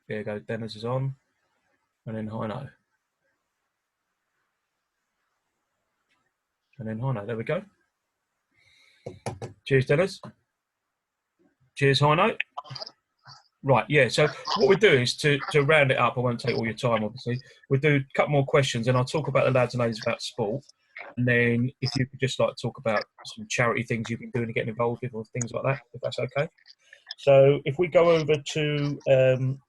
There you go. Dennis is on, and then Heino, and then Heino. There we go. Cheers, Dennis. Cheers, Heino. Right, yeah. So what we do is to round it up. I won't take all your time, obviously. We'll do a couple more questions, and I'll talk about the lads and ladies about sport. And then if you could just like talk about some charity things you've been doing and getting involved with, or things like that, if that's okay. So if we go over to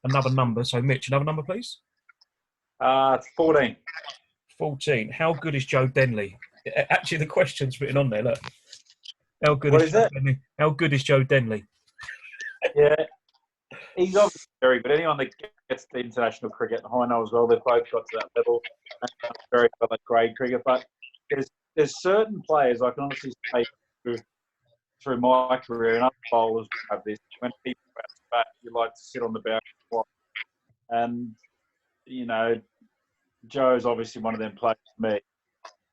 another number. So Mitch, another number, please. 14. 14. How good is Joe Denley? Actually, the question's written on there. Look. How good What is is Joe it? Denley? How good is Joe Denley? Yeah, he's obviously very good. Anyone that gets to international cricket, and Heino as well, they've both got to that level and done very well at grade cricket. But there's certain players I can honestly say through my career, and other bowlers have this. When people bounce back, you like to sit on the boundary and watch. And you know, Joe's obviously one of them players for me.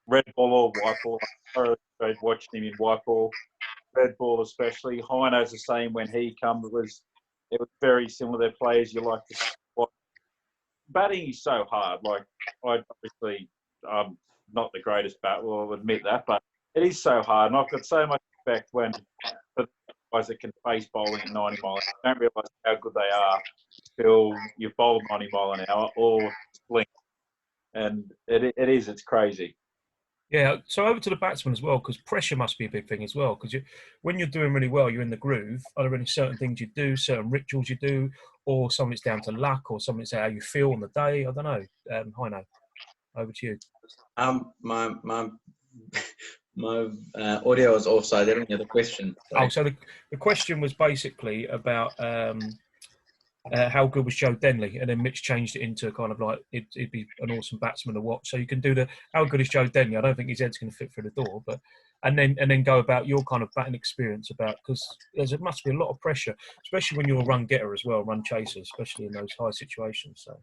Red ball or white ball. I thoroughly enjoyed watching him in white ball. Red ball especially. Heino's the same when he comes. It was very similar. They're players you like to watch. Batting is so hard. Like, I obviously not the greatest bat, well, I'll admit that, but it is so hard. And I've got so much respect when the guys that can face bowling at 90 mile an hour don't realise how good they are till you've bowled 90 mile an hour or blink. And it's crazy. Yeah, so over to the batsman as well, because pressure must be a big thing as well. Because when you're doing really well, you're in the groove. Are there any certain things you do, certain rituals you do, or something that's down to luck, or something that's how you feel on the day? I don't know. Heino, over to you. My audio was off, so I didn't hear the question. Sorry. Oh, so the question was basically about how good was Joe Denley, and then Mitch changed it into kind of like it'd be an awesome batsman to watch. So you can do the how good is Joe Denley. I don't think his head's going to fit through the door, but and then go about your kind of batting experience about, because there must be a lot of pressure, especially when you're a run getter as well, run chaser, especially in those high situations. So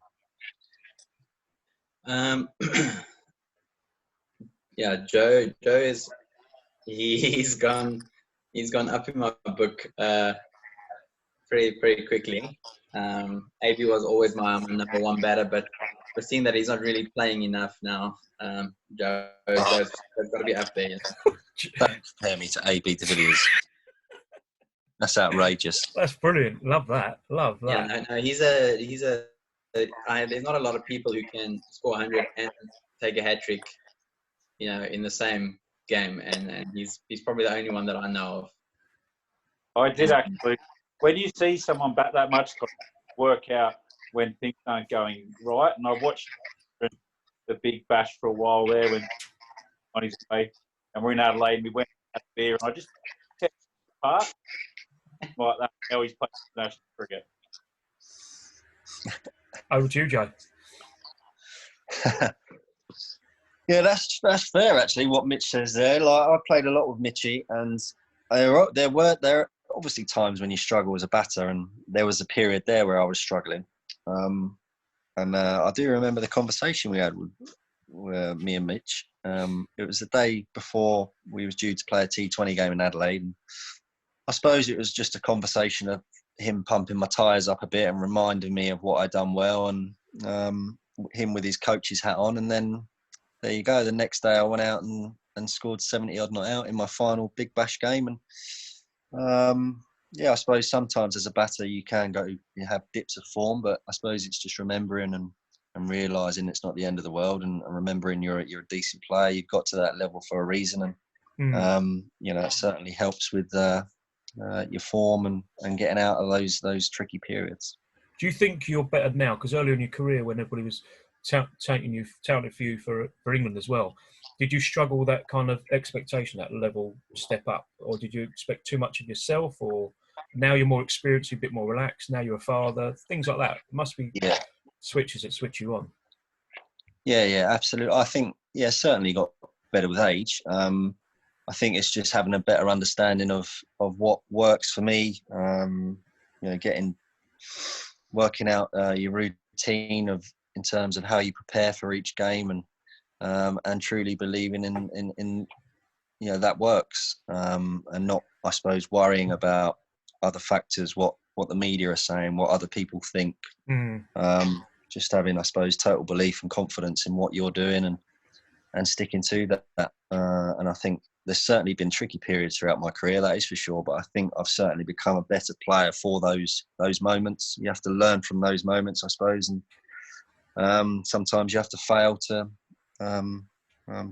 yeah, Joe is he's gone up in my book pretty quickly. AB was always my number one batter, but we're seeing that he's not really playing enough now. Joe's got to be up there. Don't compare me to AB de Villiers. That's outrageous. That's brilliant. Love that. Love that. Yeah, no, there's not a lot of people who can score 100 and take a hat trick, in the same game, and he's probably the only one that I know of. I did actually. When you see someone bat that much, work out when things aren't going right. And I watched the Big Bash for a while there when on his way, and we're in Adelaide. And we went out there, and I just kept apart like that. How he's playing international cricket. Over to you, Joe. Yeah, that's fair actually. What Mitch says there. Like, I played a lot with Mitchie, and there were obviously times when you struggle as a batter, and there was a period there where I was struggling. And I do remember the conversation we had with me and Mitch. It was the day before we was due to play a T20 game in Adelaide. And I suppose it was just a conversation of him pumping my tyres up a bit and reminding me of what I'd done well, and him with his coach's hat on. And then there you go. The next day I went out and scored 70 odd not out in my final Big Bash game. And I suppose sometimes as a batter you have dips of form, but I suppose it's just remembering and realising it's not the end of the world, and remembering you're a decent player. You've got to that level for a reason, and it certainly helps with your form and getting out of those tricky periods. Do you think you're better now? Because earlier in your career, when everybody was touting for you for England as well, did you struggle with that kind of expectation, that level step up, or did you expect too much of yourself? Or now you're more experienced, you're a bit more relaxed. Now you're a father, things like that. It must be switches that switch you on. Yeah, absolutely. I think certainly got better with age. I think it's just having a better understanding of what works for me. Working out your routine in terms of how you prepare for each game, and truly believing in that works, and not, I suppose, worrying about other factors, what what the media are saying, what other people think. Just having, I suppose, total belief and confidence in what you're doing and sticking to that. And I think there's certainly been tricky periods throughout my career, that is for sure. But I think I've certainly become a better player for those moments. You have to learn from those moments, I suppose, and sometimes you have to fail to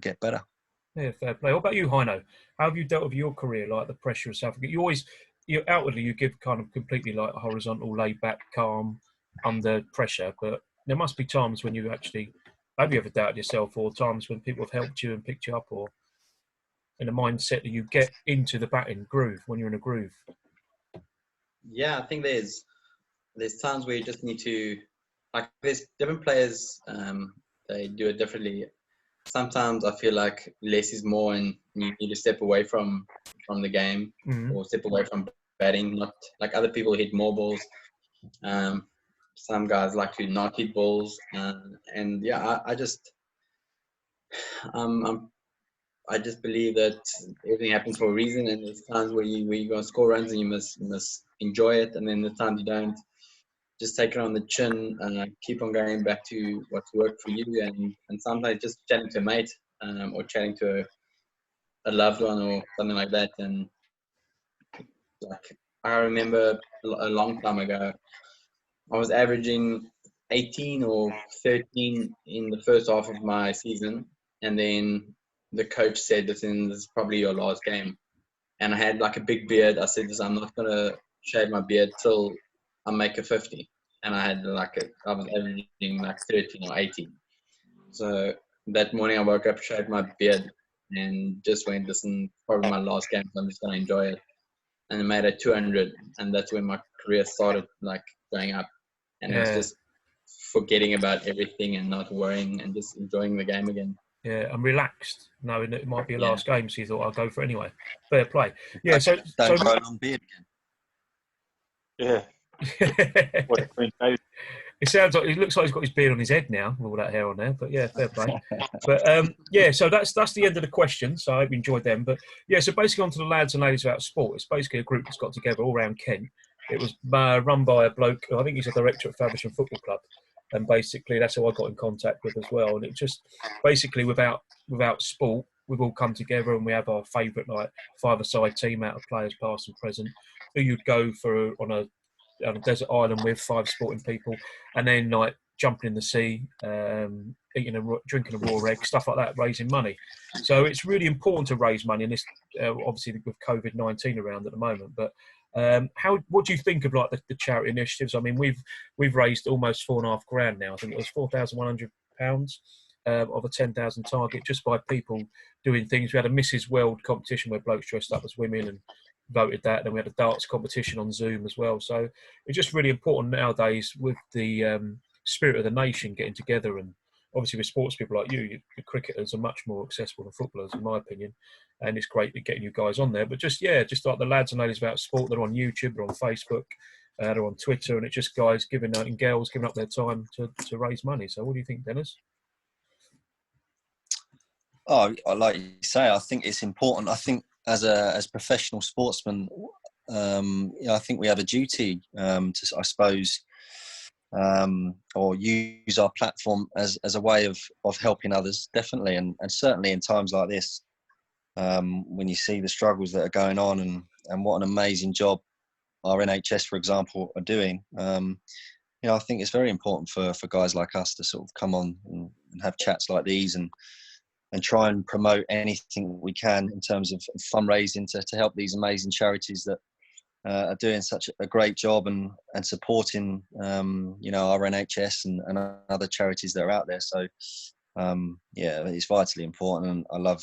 get better. Yeah, fair play. What about you, Heino? How have you dealt with your career, like the pressure of South Africa? You outwardly, you give kind of completely like a horizontal, laid back, calm, under pressure, but there must be times when you actually, have you ever doubted yourself, or times when people have helped you and picked you up, or in a mindset that you get into the batting groove when you're in a groove? Yeah, I think there's times where you just need to, like, there's different players, they do it differently. Sometimes I feel like less is more, and you need to step away from the game, or step away from batting. Not like other people hit more balls. Some guys like to not hit balls, and yeah, I just I just believe that everything happens for a reason, and there's times where you're gonna score runs and you must enjoy it, and then the times you don't, just take it on the chin and keep on going back to what's worked for you, and sometimes just chatting to a mate, or chatting to a loved one or something like that. And like, I remember a long time ago, I was averaging 18 or 13 in the first half of my season, and then the coach said, "This is probably your last game." And I had like a big beard. I said, "I'm not gonna shave my beard till I make a 50." And I was averaging like 13 or 18. So that morning I woke up, shaved my beard, and just went, "This is probably my last game, so I'm just gonna enjoy it." And I made it 200, and that's when my career started like going up. And it was just forgetting about everything and not worrying and just enjoying the game again. Yeah, I'm relaxed, knowing that it might be a last game, so you thought I'll go for it anyway. Fair play. Yeah, so don't grow a long beard Yeah. It sounds like, it looks like he's got his beard on his head now with all that hair on there. But yeah, fair play. But yeah, so that's the end of the questions. So I hope you enjoyed them. But yeah, so basically on to the lads and ladies about sport. It's basically a group that's got together all around Kent. It was run by a bloke, I think he's a director at Faversham Football Club. And basically that's who I got in contact with as well. And it just basically without sport, we've all come together and we have our favourite like five-a-side team out of players past and present who you'd go for on a desert island with 5 sporting people, and then like jumping in the sea, drinking a raw egg, stuff like that, raising money. So it's really important to raise money, and this obviously with COVID-19 around at the moment. But what do you think of like the charity initiatives? I mean, we've raised almost £4,500 now. I think it was £4,100 of a 10,000 target just by people doing things. We had a Mrs. World competition where blokes dressed up as women and voted that. Then we had a darts competition on Zoom as well. So it's just really important nowadays with the spirit of the nation getting together. And obviously with sports people like you, the cricketers are much more accessible than footballers, in my opinion. And it's great getting you guys on there. But just like the lads and ladies about sport, they're on YouTube, they're on Facebook, they're on Twitter, and it's just guys and girls giving up their time to raise money. So what do you think, Dennis? Oh, like you say, I think it's important. I think as professional sportsmen, I think we have a duty to, I suppose, or use our platform as a way of helping others, definitely, and certainly in times like this, when you see the struggles that are going on and what an amazing job our NHS, for example, are doing. I think it's very important for guys like us to sort of come on and have chats like these and try and promote anything we can in terms of fundraising to help these amazing charities that are doing such a great job and supporting, our NHS and other charities that are out there. So, it's vitally important, and I love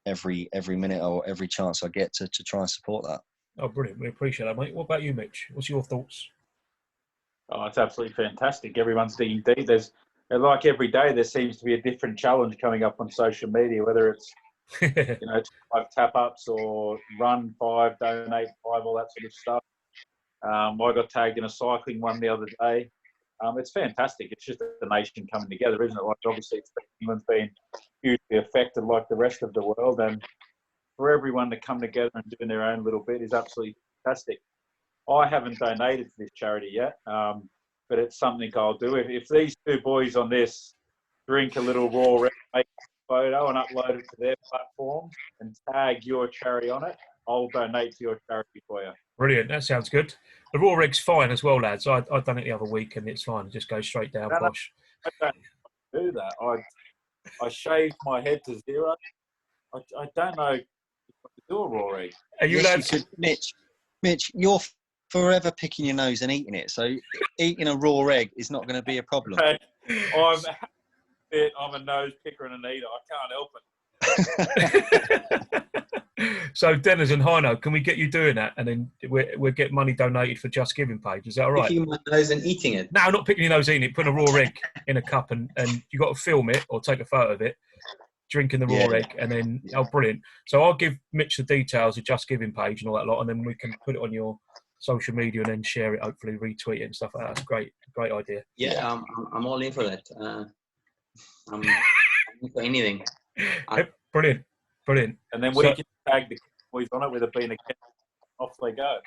every minute or every chance I get to try and support that. Oh, brilliant. We appreciate that, mate. What about you, Mitch? What's your thoughts? Oh, it's absolutely fantastic. Everyone's D&D. Like every day, there seems to be a different challenge coming up on social media, whether it's 5 tap-ups or run 5, donate 5, all that sort of stuff. I got tagged in a cycling one the other day. It's fantastic. It's just the nation coming together, isn't it? Like, obviously, England's been hugely affected like the rest of the world, and for everyone to come together and do their own little bit is absolutely fantastic. I haven't donated to this charity yet, but it's something I'll do. If these two boys on this drink a little raw red, make a photo and upload it to their platform and tag your charity on it, I'll donate to your charity for you. Brilliant. That sounds good. The raw egg's fine as well, lads. I've done it the other week and it's fine. It just goes straight down, No, posh. I don't do that. I shaved my head to zero. I don't know if I could do a raw egg. Are you Yes, lads? you could, Mitch, you're forever picking your nose and eating it. So eating a raw egg is not going to be a problem. I'm a nose picker and an eater. I can't help it. So, Dennis and Heino, can we get you doing that? And then we'll get money donated for Just Giving page. Is that all right? Picking my nose and eating it. No, not picking your nose, eating it. Putting a raw egg in a cup and you got to film it or take a photo of it, drinking the raw egg, and then, oh, brilliant. So I'll give Mitch the details of Just Giving page and all that lot, and then we can put it on your social media and then share it, hopefully retweet it and stuff like that. That's great idea. Yeah, I'm all in for that. I'm in for anything. Brilliant. And then we can tag the boys on it with a bean of ketchup. Off they go.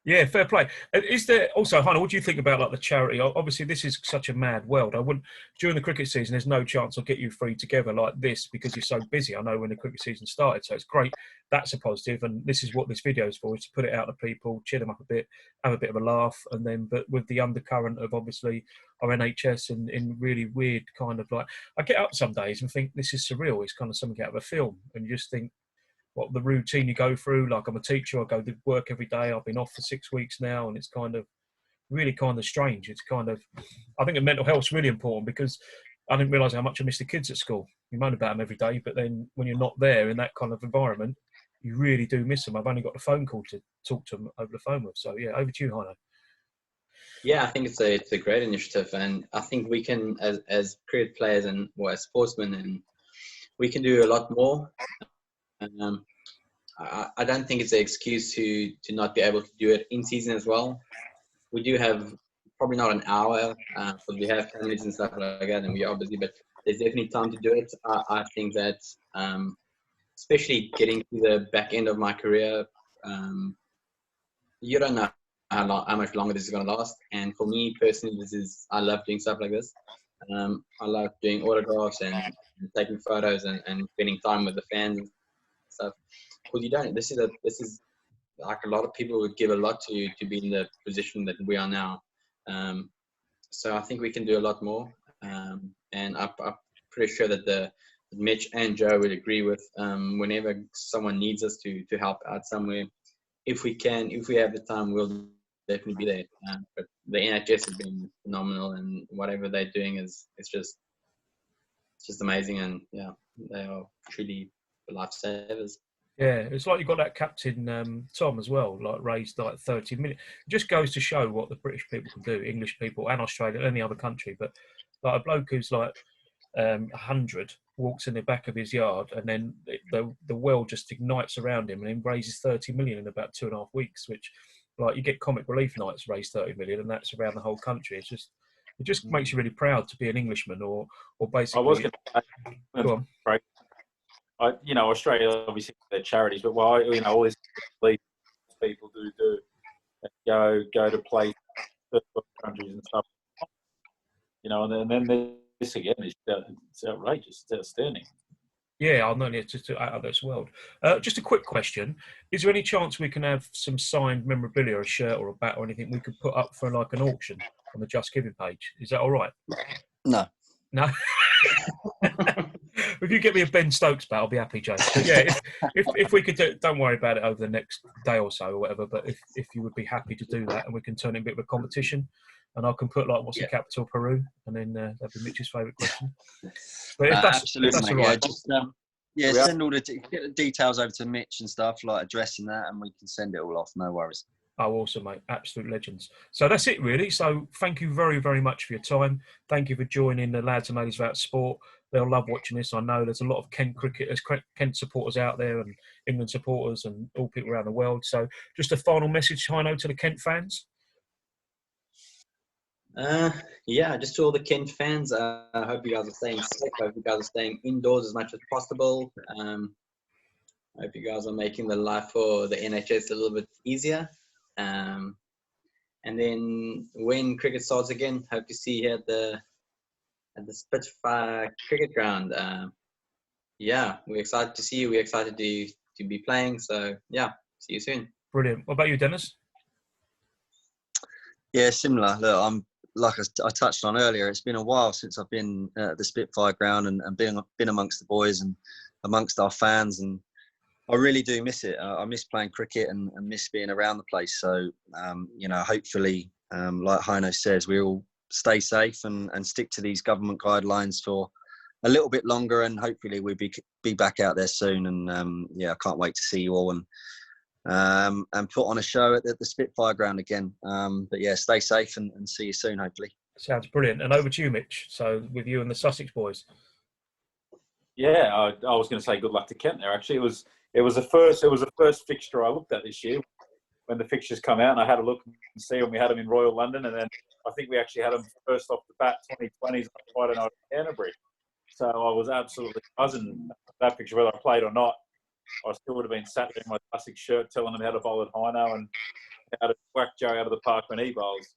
Yeah, fair play. Is there also, Heino, what do you think about like the charity? Obviously, this is such a mad world. I wouldn't during the cricket season. There's no chance I'll get you three together like this because you're so busy. I know when the cricket season started, so it's great. That's a positive, and this is what this video is for: is to put it out to people, cheer them up a bit, have a bit of a laugh, and then, but with the undercurrent of obviously our NHS and in really weird kind of like, I get up some days and think this is surreal. It's kind of something out of a film, and you just think, what the routine you go through. Like, I'm a teacher, I go to work every day. I've been off for 6 weeks now, and it's kind of really kind of strange. It's kind of, I think the mental health's really important because I didn't realise how much I miss the kids at school. You moan about them every day, but then when you're not there in that kind of environment, you really do miss them. I've only got the phone call to talk to them over the phone with. So yeah, over to you, Heino. Yeah, I think it's a great initiative, and I think we can, as cricket players and as sportsmen, and we can do a lot more. I don't think it's an excuse to not be able to do it in season as well. We do have probably not an hour because we have families and stuff like that, and we are busy. But there's definitely time to do it. I think that, especially getting to the back end of my career, you don't know how much longer this is going to last. And for me personally, I love doing stuff like this. I love doing autographs and taking photos and spending time with the fans and stuff. Because you don't. This is like a lot of people would give a lot to be in the position that we are now. So I think we can do a lot more. And I'm pretty sure that Mitch and Joe would agree with whenever someone needs us to help out somewhere. If we have the time, we'll definitely be there. But the NHS has been phenomenal, and whatever they're doing it's just amazing. And yeah, they are truly lifesavers. Yeah, it's like you've got that captain Tom as well, like raised like 30 million. It just goes to show what the British people can do, English people and Australia, any other country. But like a bloke who's like 100 walks in the back of his yard, and then the world just ignites around him, and then raises 30 million in about 2.5 weeks. Which, like, you get comic relief nights raise 30 million, and that's around the whole country. It just makes you really proud to be an Englishman, or basically. I was going to say, go on. Right. Australia obviously their charities, but all these people do go to play third world countries and stuff, and then this again is it's outrageous, it's outstanding. Yeah, I'll know it's just out of this world. Just a quick question: is there any chance we can have some signed memorabilia, a shirt or a bat or anything we could put up for like an auction on the Just Giving page? Is that all right? No. If you get me a Ben Stokes bat, I'll be happy, Joe. But yeah, if we could do it, don't worry about it over the next day or so or whatever. But if you would be happy to do that, and we can turn it a bit of a competition, and I can put like what's the capital Peru, and then that'd be Mitch's favourite question. But if that's all right, send all get the details over to Mitch and stuff, like addressing that, and we can send it all off. No worries. Oh, awesome, mate. Absolute legends. So that's it, really. So thank you very, very much for your time. Thank you for joining the Lads and Ladies About Sport. They'll love watching this. I know there's a lot of Kent cricketers, Kent supporters out there, and England supporters, and all people around the world. So just a final message, Heino, to the Kent fans. Just to all the Kent fans, I hope you guys are staying safe. I hope you guys are staying indoors as much as possible. I hope you guys are making the life for the NHS a little bit easier. And then when cricket starts again, hope to see you here at the Spitfire Cricket Ground. Yeah, we're excited to see you. We're excited to be playing. So yeah, see you soon. Brilliant. What about you, Dennis? Yeah, similar. Look, I'm like I touched on earlier. It's been a while since I've been at the Spitfire Ground and been amongst the boys and amongst our fans, and I really do miss it. I miss playing cricket and miss being around the place. So hopefully, like Heino says, we all stay safe and stick to these government guidelines for a little bit longer, and hopefully we'll be back out there soon. And I can't wait to see you all and put on a show at the Spitfire Ground again. But yeah, stay safe and see you soon, hopefully. Sounds brilliant. And over to you, Mitch. So with you and the Sussex boys. Yeah, I was going to say good luck to Kent there. Actually, it was the first fixture I looked at this year when the fixtures come out, and I had a look and see when we had them in Royal London, and then I think we actually had them first off the bat 2020s on Friday night at Canterbury. So I was absolutely buzzing that picture, whether I played or not. I still would have been sat there in my Sussex shirt telling them how to bowl at Heino and how to whack Joe out of the park when he bowls.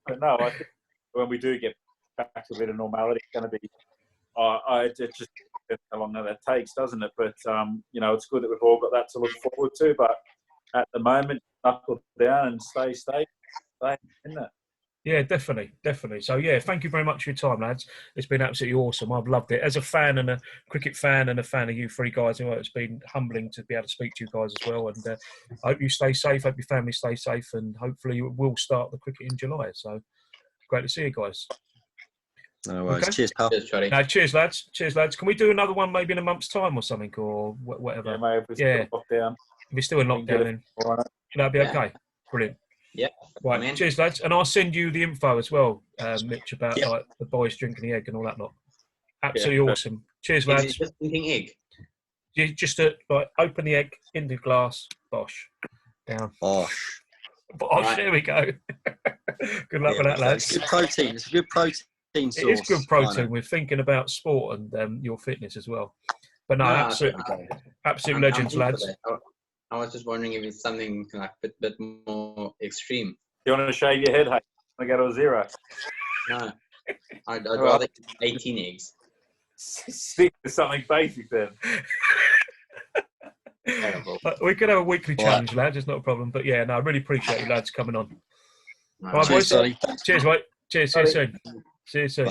But no, I think when we do get back to a bit of normality, it's going to be. It just depends how long that takes, doesn't it? But it's good that we've all got that to look forward to. But at the moment, knuckle down and stay in there. Yeah, definitely. So, yeah, thank you very much for your time, lads. It's been absolutely awesome. I've loved it. As a fan and a cricket fan and a fan of you three guys, it's been humbling to be able to speak to you guys as well. And I hope you stay safe. Hope your family stay safe. And hopefully we'll start the cricket in July. So, great to see you guys. No worries. Okay. Cheers, pal. Cheers, Charlie. No, cheers, lads. Can we do another one maybe in a month's time or something or whatever? Yeah, mate, if we're still locked down. If we're still in lockdown, then that'd be okay. Brilliant. Yeah. Right, Man. cheers, lads. And I'll send you the info as well, Mitch, about like the boys drinking the egg and all that lot. Absolutely awesome. Cheers, Is lads. it just drinking egg? You just open the egg in the glass, bosh, down. Bosh. Bosh, Right. there we go. Good luck with that, lads. It's good protein. It's a good protein source. It is good protein. Heino. We're thinking about sport and your fitness as well. But no, absolute I'm legends, in for lads. that. I was just wondering if it's something like a bit more extreme. Do you want to shave your head, hey? I go to a 0. No, I'd rather eat 18 eggs. Stick to something basic then. We could have a weekly challenge, lads. It's not a problem. But yeah, no, I really appreciate you lads coming on. Right. All right, Cheers, boys. Charlie. Cheers, mate. Cheers. See you soon. See you soon.